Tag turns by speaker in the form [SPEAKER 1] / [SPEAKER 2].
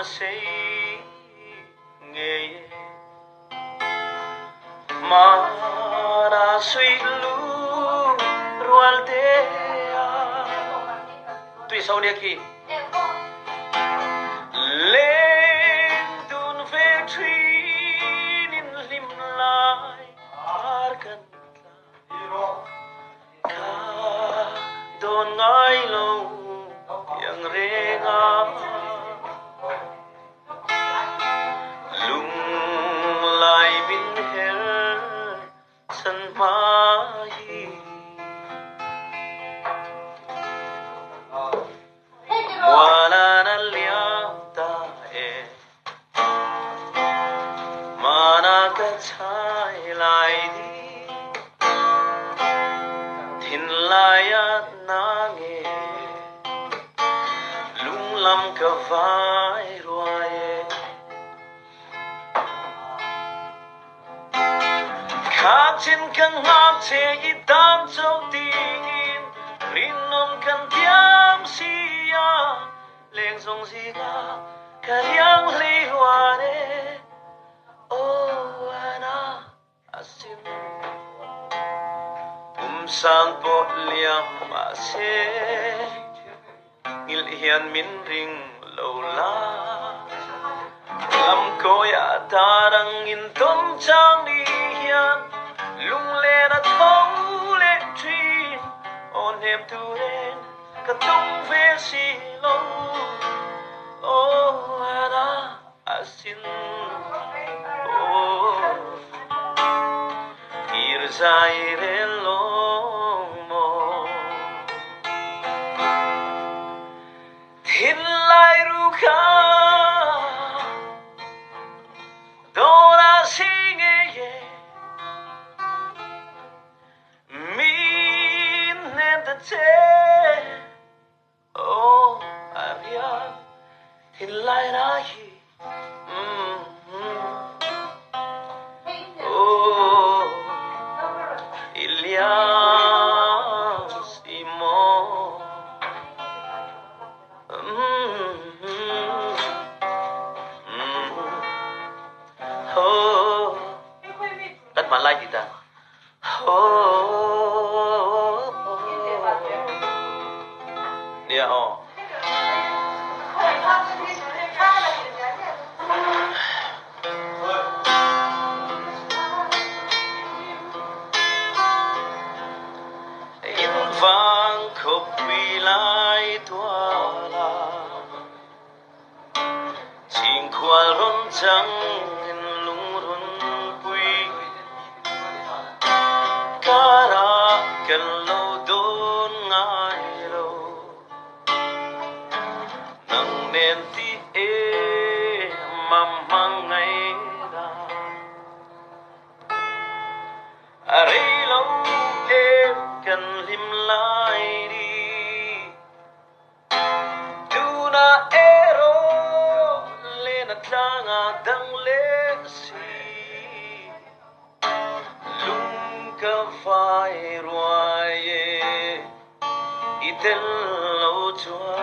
[SPEAKER 1] say nghe mana suy lu rual te tuy sau này khi lên đun về truy nín lim lại arkan ka don ngai lâu yang reng lung lại bin her san mai wala na liang ta e mana ka chai lại đi thin lai at na nghe lung lam ka vai ruae khát trên căn ngọc che y tam châu tin rin nom kan thiam sia leng song si ga ka liang li hoa de o ana asim sang po liang ma se ngil hian min ring lo la lam ko ya tarang in tom chang ni hian lung le na thâu le trin on hem tu ren ka tung ve si lo o ana asin o ir zai re lo mo thin lai ru kha dora sing ye min nem the te oh avia thin lai ra hi oh Ilias imo oh đất mà lai gì ta oh nè oh vang khóc vì lại tua la chinh khoa rôn trắng in lung rôn quy cá ra cần lâu đôn ngai lâu nang nên ti e mam mang ngày ra are lâu em cần lim lại đi tu na ero lên tanga dang le si lung ka vai ruaye itel lo chua